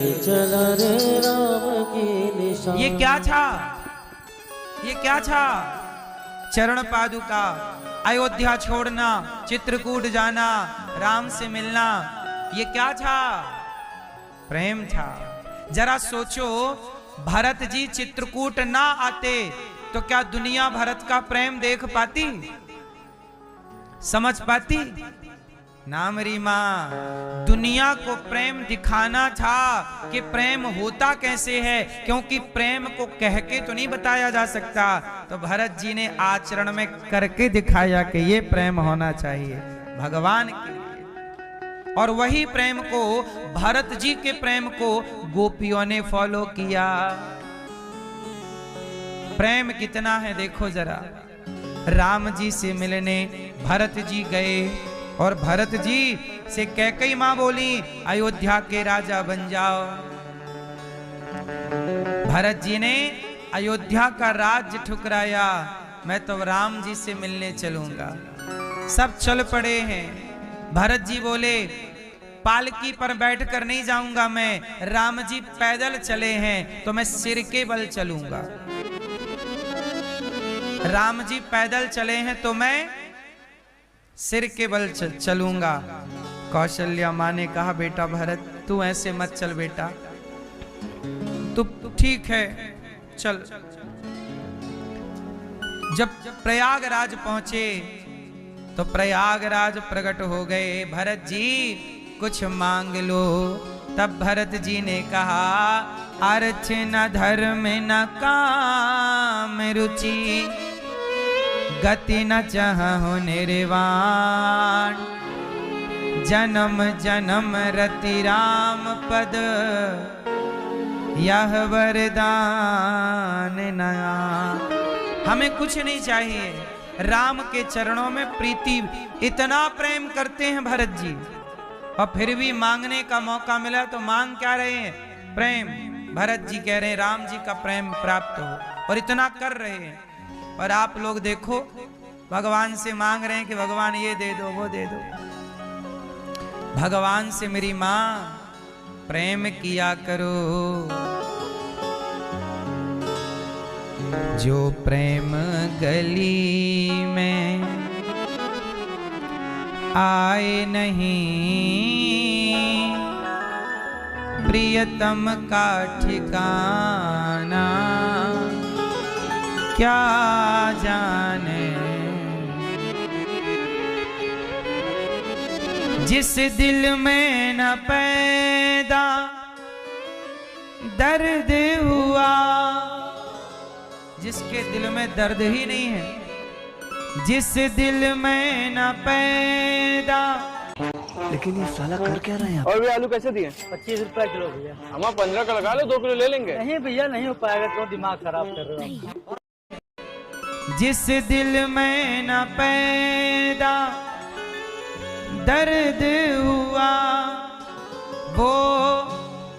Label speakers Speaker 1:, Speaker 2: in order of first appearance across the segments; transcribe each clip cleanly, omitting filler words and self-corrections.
Speaker 1: चला रे राम की निशान।
Speaker 2: ये क्या था, ये क्या था? चरण पादुका, अयोध्या छोड़ना, चित्रकूट जाना, राम से मिलना, ये क्या था? प्रेम था। जरा सोचो, भरत जी चित्रकूट ना आते तो क्या दुनिया भरत का प्रेम देख पाती, समझ पाती? ना मेरी मां, दुनिया को प्रेम दिखाना था कि प्रेम होता कैसे है, क्योंकि प्रेम को कह के तो नहीं बताया जा सकता। तो भरत जी ने आचरण में करके दिखाया कि ये प्रेम होना चाहिए भगवान के लिए। और वही प्रेम को, भरत जी के प्रेम को गोपियों ने फॉलो किया। प्रेम कितना है देखो जरा। राम जी से मिलने भरत जी गए और भरत जी से कैकेयी मां बोली, अयोध्या के राजा बन जाओ। भरत जी ने अयोध्या का राज्य ठुकराया, मैं तो राम जी से मिलने चलूंगा। सब चल पड़े हैं। भरत जी बोले, पालकी पर बैठकर नहीं जाऊंगा मैं, राम जी पैदल चले हैं तो मैं सिर के बल चलूंगा। राम जी पैदल चले हैं तो मैं सिर के बल चलूंगा। कौशल्या मां ने कहा, बेटा भरत तू ऐसे मत चल बेटा, तू ठीक है चल। जब प्रयागराज पहुंचे तो प्रयागराज प्रकट हो गए। भरत जी कुछ मांग लो। तब भरत जी ने कहा, अर्थ न धर्म न काम रुचि, गति न चाहु निर्वाण, जन्म जन्म रति राम पद, यह वरदान नया। हमें कुछ नहीं चाहिए, राम के चरणों में प्रीति। इतना प्रेम करते हैं भरत जी, और फिर भी मांगने का मौका मिला तो मांग क्या रहे हैं? प्रेम। भरत जी कह रहे हैं राम जी का प्रेम प्राप्त हो, और इतना कर रहे हैं। और आप लोग देखो, भगवान से मांग रहे हैं कि भगवान ये दे दो वो दे दो। भगवान से मेरी मां प्रेम किया करो। जो प्रेम गली में आए नहीं, प्रियतम का ठिकाना क्या जाने। जिस दिल में न पैदा दर्द हुआ, जिसके दिल में दर्द ही नहीं है, जिस दिल में न पैदा।
Speaker 3: लेकिन ये साला कर क्या रहे हैं?
Speaker 4: और भी आलू कैसे दिए?
Speaker 5: 25 रुपए किलो भैया।
Speaker 4: हम 15 का लगा लो, 2 किलो ले लेंगे।
Speaker 5: नहीं भैया नहीं हो पाएगा, तो दिमाग खराब कर रहे हो।
Speaker 2: जिस दिल में न पैदा दर्द हुआ, वो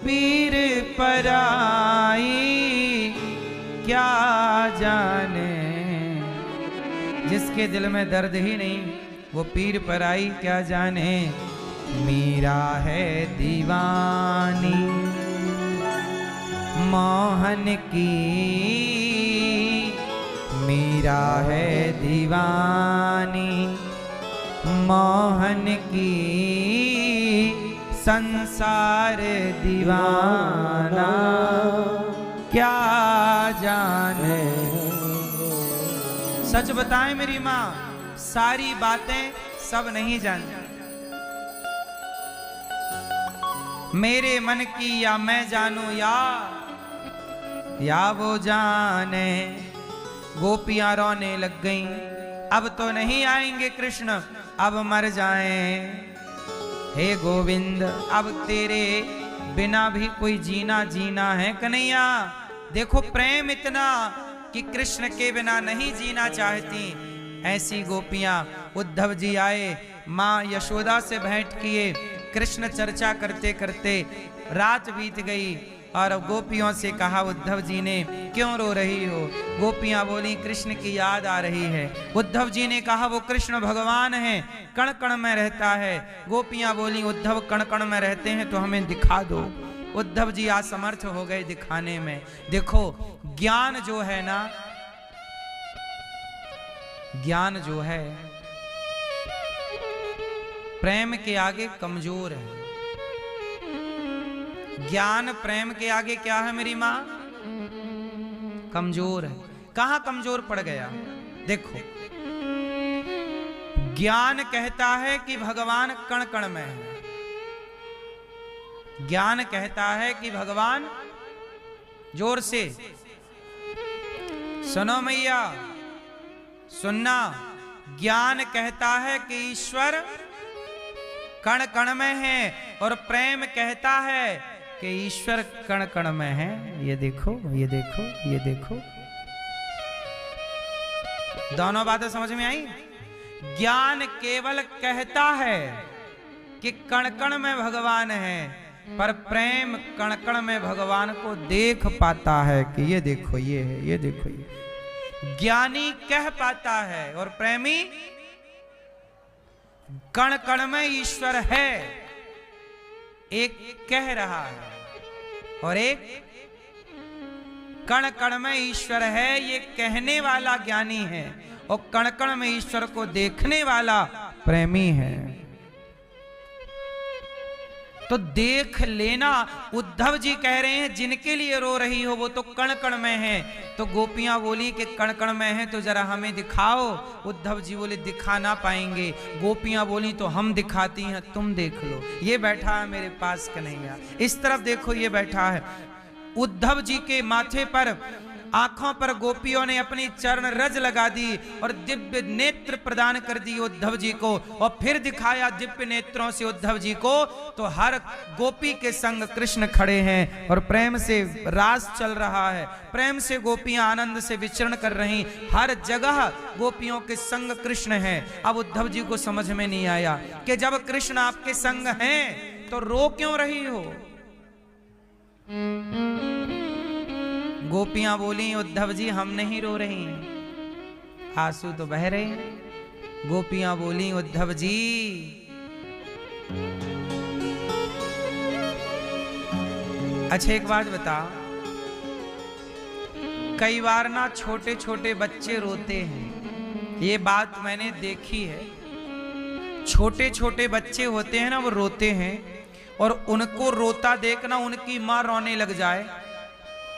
Speaker 2: पीर पराई क्या जाने। जिसके दिल में दर्द ही नहीं, वो पीर पराई क्या जाने। मीरा है दीवानी मोहन की, मीरा है दीवानी मोहन की, संसार दीवाना क्या जाने। सच बताएं मेरी माँ, सारी बातें सब नहीं जानती। मेरे मन की या मैं जानू या वो जाने। गोपियां रोने लग गईं, अब तो नहीं आएंगे कृष्ण, अब मर जाएं। हे गोविंद, अब तेरे बिना भी कोई जीना जीना है कन्हैया। देखो प्रेम इतना कि कृष्ण के बिना नहीं जीना चाहती। ऐसी गोपियां। उद्धव जी आए, माँ यशोदा से भेंट किए। कृष्ण चर्चा करते करते रात बीत गई और गोपियों से कहा, उद्धव जी ने क्यों रो रही हो? गोपियां बोली, कृष्ण की याद आ रही है। उद्धव जी ने कहा, वो कृष्ण भगवान है, कण कण में रहता है। गोपियां बोली, उद्धव कण कण में रहते हैं तो हमें दिखा दो। उद्धव जी असमर्थ हो गए दिखाने में। देखो ज्ञान जो है ना, ज्ञान जो है प्रेम के आगे कमजोर है। ज्ञान प्रेम के आगे क्या है मेरी मां? कमजोर है। कहां कमजोर पड़ गया? देखो ज्ञान कहता है कि भगवान कण कण में है। ज्ञान कहता है कि भगवान, जोर से सुनो मैया, सुनना, ज्ञान कहता है कि ईश्वर कण कण में है और प्रेम कहता है कि ईश्वर कण कण में है। ये देखो, ये देखो, ये देखो, दोनों बातें समझ में आई। ज्ञान केवल कहता है कि कण कण में भगवान है, पर प्रेम कण कण में भगवान को देख पाता है कि ये देखो ये है, ये देखो ये। ज्ञानी कह पाता है और प्रेमी कण कण में ईश्वर है, एक कह रहा है और एक कण कण में ईश्वर है, ये कहने वाला ज्ञानी है और कण कण में ईश्वर को देखने वाला प्रेमी है। तो देख लेना। उद्धव जी कह रहे हैं जिनके लिए रो रही हो वो तो कण कण में है। तो गोपियां बोली कि कण कण में है तो जरा हमें दिखाओ। उद्धव जी बोले दिखा ना पाएंगे। गोपियां बोली तो हम दिखाती हैं, तुम देख लो। ये बैठा है मेरे पास कन्हैया, इस तरफ देखो, ये बैठा है। उद्धव जी के माथे पर, आंखों पर गोपियों ने अपनी चरण रज लगा दी और दिव्य नेत्र प्रदान कर दिए उद्धव जी को, और फिर दिखाया दिव्य नेत्रों से उद्धव जी को। तो हर गोपी के संग कृष्ण खड़े हैं और प्रेम से रास चल रहा है। प्रेम से गोपियां आनंद से विचरण कर रही, हर जगह गोपियों के संग कृष्ण हैं। अब उद्धव जी को समझ में नहीं आया कि जब कृष्ण आपके संग हैं तो रो क्यों रही हो। गोपियां बोली उद्धव जी हम नहीं रो रही हैं, आंसू तो बह रहे हैं। गोपियां बोली उद्धव जी अच्छा एक बात बताओ, कई बार ना छोटे छोटे बच्चे रोते हैं, ये बात मैंने देखी है। छोटे छोटे बच्चे होते हैं ना, वो रोते हैं और उनको रोता देखना उनकी माँ रोने लग जाए।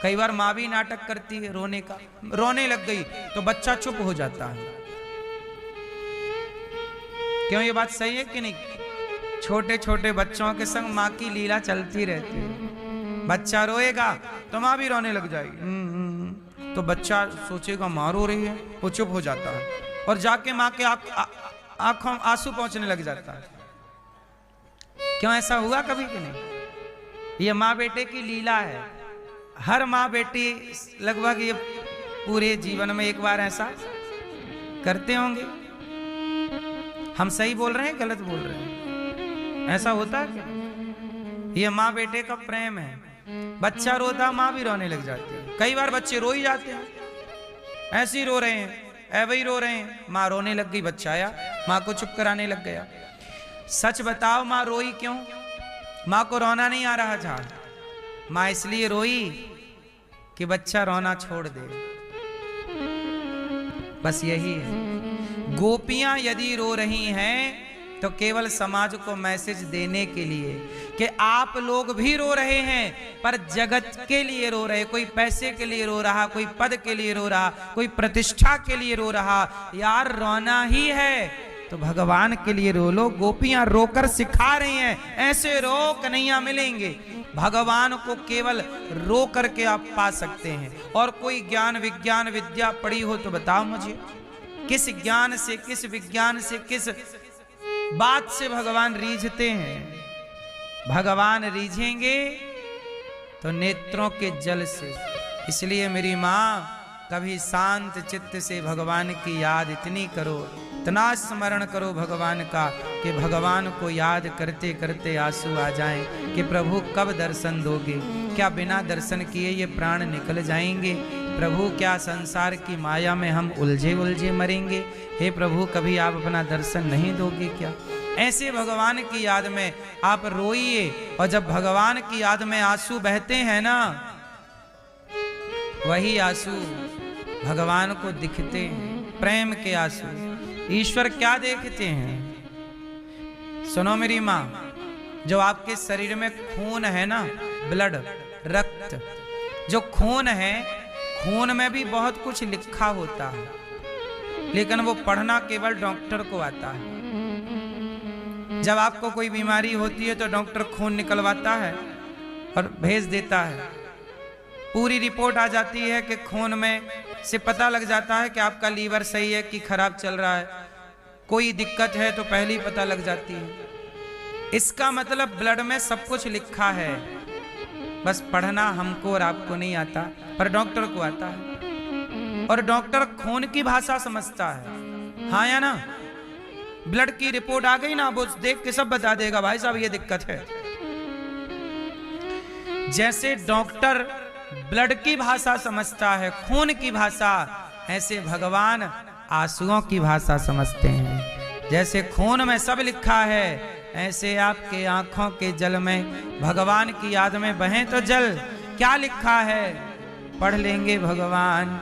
Speaker 2: कई बार माँ भी नाटक करती है रोने का, रोने लग गई तो बच्चा चुप हो जाता है। क्यों, ये बात सही है कि नहीं? छोटे छोटे बच्चों के संग माँ की लीला चलती रहती है। बच्चा रोएगा तो माँ भी रोने लग जाएगी। तो बच्चा सोचेगा माँ रो रही है, वो चुप हो जाता है और जाके माँ के आंखों आंसू पहुंचने लग जाता है। क्यों, ऐसा हुआ कभी कि नहीं? ये माँ बेटे की लीला है। हर माँ बेटी लगभग ये पूरे जीवन में एक बार ऐसा करते होंगे। हम सही बोल रहे हैं गलत बोल रहे हैं? ऐसा होता है क्या? ये माँ बेटे का प्रेम है। बच्चा रोता माँ भी रोने लग जाती है। कई बार बच्चे रो ही जाते हैं, ऐसे ही रो रहे हैं, ऐसे ही रो रहे हैं, माँ रोने लग गई, बच्चा आया माँ को चुप कराने लग गया। सच बताओ माँ रोई क्यों? माँ को रोना नहीं आ रहा था। माँ इसलिए रोई कि बच्चा रोना छोड़ दे, बस यही है। गोपियां यदि रो रही हैं तो केवल समाज को मैसेज देने के लिए कि आप लोग भी रो रहे हैं, पर जगत के लिए रो रहे। कोई पैसे के लिए रो रहा, कोई पद के लिए रो रहा, कोई प्रतिष्ठा के लिए रो रहा। यार रोना ही है तो भगवान के लिए रो लो। गोपियां रोकर सिखा रही हैं, ऐसे रो कन्हैया मिलेंगे। भगवान को केवल रो करके आप पा सकते हैं। और कोई ज्ञान विज्ञान विद्या पढ़ी हो तो बताओ मुझे, किस ज्ञान से, किस विज्ञान से, किस बात से भगवान रीझते हैं? भगवान रीझेंगे तो नेत्रों के जल से। इसलिए मेरी माँ, कभी शांत चित्त से भगवान की याद इतनी करो, इतना स्मरण करो भगवान का कि भगवान को याद करते करते आंसू आ जाएं कि प्रभु कब दर्शन दोगे? क्या बिना दर्शन किए ये प्राण निकल जाएंगे? प्रभु क्या संसार की माया में हम उलझे उलझे मरेंगे? हे प्रभु, कभी आप अपना दर्शन नहीं दोगे क्या? ऐसे भगवान की याद में आप रोइए, और जब भगवान की याद में आंसू बहते हैं ना, वही आंसू भगवान को दिखते हैं, प्रेम के आंसू। ईश्वर क्या देखते हैं? सुनो मेरी माँ, जो आपके शरीर में खून है ना, ब्लड, रक्त, जो खून है, खून में भी बहुत कुछ लिखा होता है, लेकिन वो पढ़ना केवल डॉक्टर को आता है। जब आपको कोई बीमारी होती है तो डॉक्टर खून निकलवाता है और भेज देता है। पूरी रिपोर्ट आ जाती है कि खून में से पता लग जाता है कि आपका लीवर सही है कि खराब चल रहा है, कोई दिक्कत है तो पहले ही पता लग जाती है। इसका मतलब ब्लड में सब कुछ लिखा है, बस पढ़ना हमको और आपको नहीं आता, पर डॉक्टर को आता है। और डॉक्टर खून की भाषा समझता है, हाँ या ना? ब्लड की रिपोर्ट आ गई ना, वो देख के सब बता देगा, भाई साहब ये दिक्कत है। जैसे डॉक्टर ब्लड की भाषा समझता है, खून की भाषा, ऐसे भगवान आंसुओं की भाषा समझते हैं। जैसे खून में सब लिखा है, ऐसे आपके आंखों के जल में भगवान की याद में बहें तो जल। क्या लिखा है पढ़ लेंगे भगवान।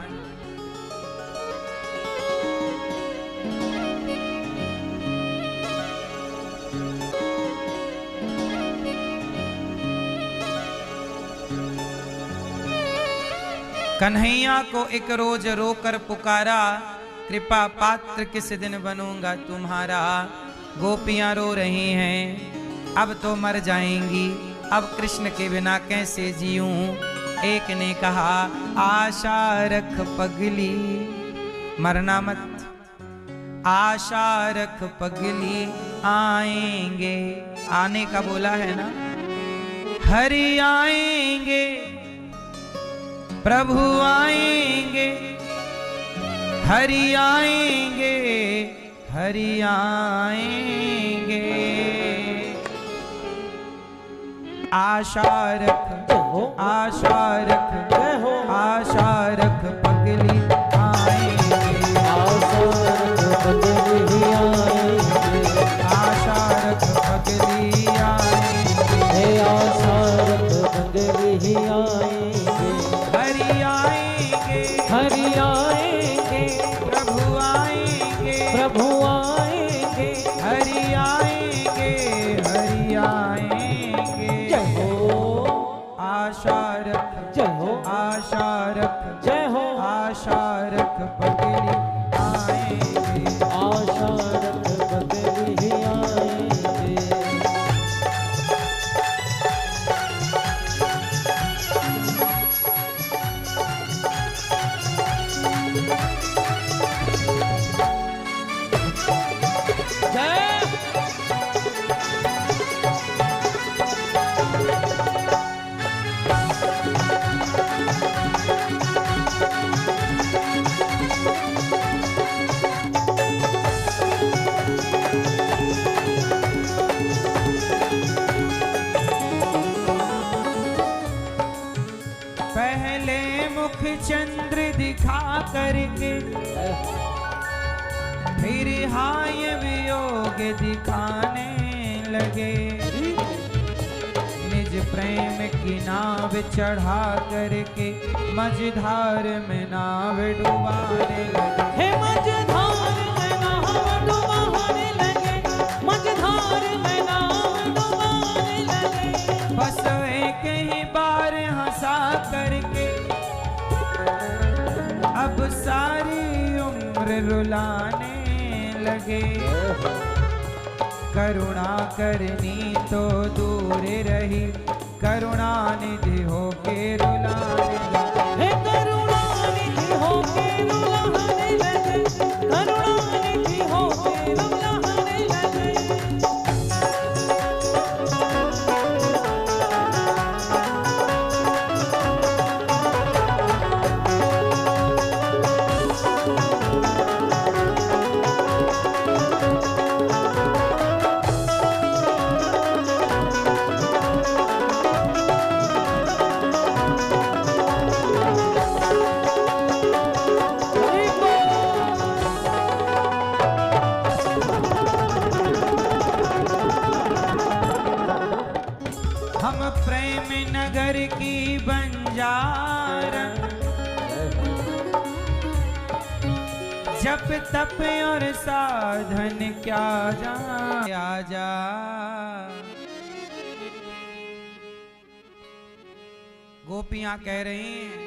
Speaker 2: कन्हैया को एक रोज रोकर पुकारा, कृपा पात्र किस दिन बनूंगा तुम्हारा। गोपियां रो रही हैं, अब तो मर जाएंगी, अब कृष्ण के बिना कैसे जीऊं। एक ने कहा आशा रख पगली, मरना मत, आशा रख पगली, आएंगे, आने का बोला है ना, हरि आएंगे, प्रभु आएंगे, हरि आएंगे, हरि आएंगे। आशा रख, आशा रख, आशा रख पगली, आएंगे,
Speaker 1: आशा रख पगली आएंगे,
Speaker 2: आशा रख पगली आएंगे,
Speaker 1: हे आशा रख पगली आएंगे,
Speaker 2: हरि आएंगे,
Speaker 1: हरि आएंगे,
Speaker 2: प्रभु आएंगे,
Speaker 1: प्रभु आएंगे,
Speaker 2: हरि आएंगे, हरि आएंगे।
Speaker 1: जय हो,
Speaker 2: आशा रख,
Speaker 1: जय हो,
Speaker 2: आशा रख,
Speaker 1: जय हो,
Speaker 2: आशा रख पगली आएंगे,
Speaker 1: आशा रख पगली आएंगे।
Speaker 2: पहले मुख चंद्र दिखा करके, फिर हाय वियोग दिखाने लगे। निज प्रेम की नाव चढ़ा करके, मझधार में नाव डुबाने लगे।
Speaker 1: हे मझधार में नाव डुबाने लगे, मझधार में नाव डुबाने लगे।
Speaker 2: बस एक ही बार हंसा करके, अब सारी उम्र रुलाने लगे। करुणा करनी तो दूर रही, करुणा निधि होके रुलाने लगे।
Speaker 1: हे करुणा निधि होके रुलाने लगे, करुणा निधि होके रुलाने लगे।
Speaker 2: पुजारा, जप तप और साधन क्या जाने आजा। गोपियां कह रही हैं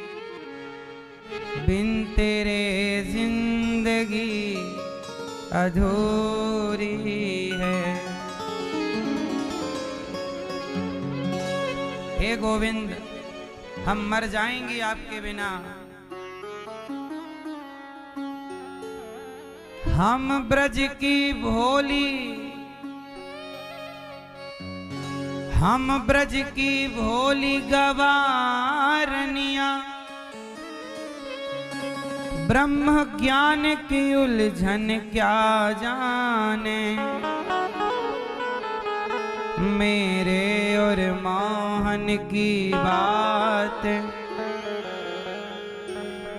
Speaker 2: बिन तेरे जिंदगी अधूरी है। हे गोविंद, हम मर जाएंगे आपके बिना। हम ब्रज की भोली, हम ब्रज की भोली गवारनिया, ब्रह्म ज्ञान की उलझन क्या जाने। मेरे और मोहन की बात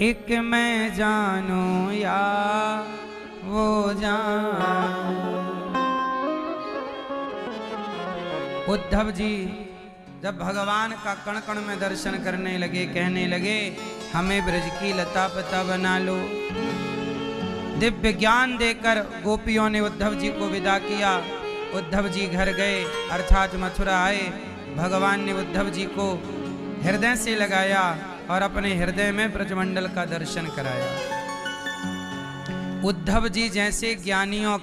Speaker 2: एक मैं जानूं या वो जान। उद्धव जी जब भगवान का कण कण में दर्शन करने लगे, कहने लगे हमें ब्रज की लता पता बना लो। दिव्य ज्ञान देकर गोपियों ने उद्धव जी को विदा किया। उद्धव जी घर गए, अर्थात मथुरा आए। भगवान ने उद्धव जी को हृदय से लगाया और अपने हृदय में ब्रजमंडल का दर्शन कराया। उद्धव जी जैसे ज्ञानियों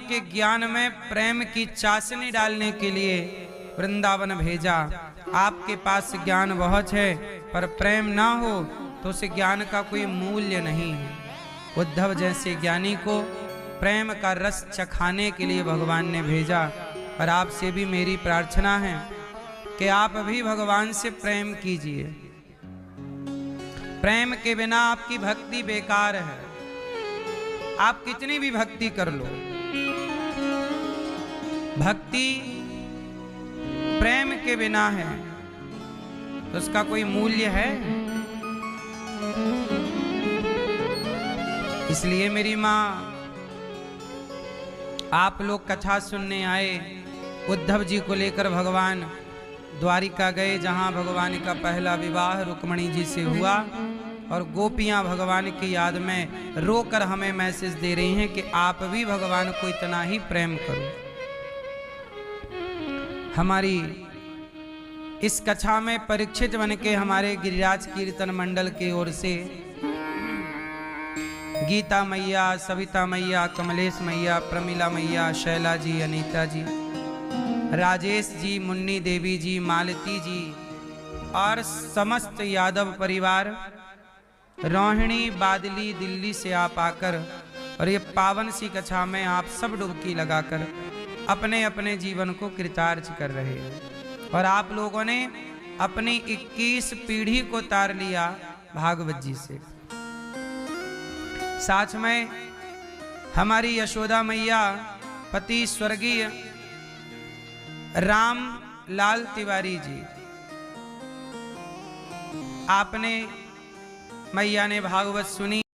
Speaker 2: के ज्ञान में प्रेम की चाशनी डालने के लिए वृंदावन भेजा। आपके पास ज्ञान बहुत है पर प्रेम ना हो तो उस ज्ञान का कोई मूल्य नहीं है। उद्धव जैसे ज्ञानी को प्रेम का रस चखाने के लिए भगवान ने भेजा। और आपसे भी मेरी प्रार्थना है कि आप भी भगवान से प्रेम कीजिए। प्रेम के बिना आपकी भक्ति बेकार है। आप कितनी भी भक्ति कर लो, भक्ति प्रेम के बिना है तो उसका कोई मूल्य है? इसलिए मेरी मां, आप लोग कथा सुनने आए। उद्धव जी को लेकर भगवान द्वारिका गए, जहां भगवान का पहला विवाह रुक्मणी जी से हुआ। और गोपियां भगवान की याद में रोकर हमें मैसेज दे रही हैं कि आप भी भगवान को इतना ही प्रेम करो। हमारी इस कथा में परीक्षित बन के हमारे गिरिराज कीर्तन मंडल की ओर से गीता मैया, सविता मैया, कमलेश मैया, प्रमिला मैया, शैला जी, अनीता जी, राजेश जी, मुन्नी देवी जी, मालती जी और समस्त यादव परिवार, रोहिणी बादली दिल्ली से आप आकर और ये पावन सी कथा में आप सब डुबकी लगाकर अपने अपने जीवन को कृतार्थ कर रहे हैं। और आप लोगों ने अपनी 21 पीढ़ी को तार लिया भागवत जी से। साथ में हमारी यशोदा मैया, पति स्वर्गीय राम लाल तिवारी जी, आपने मैया ने भागवत सुनी।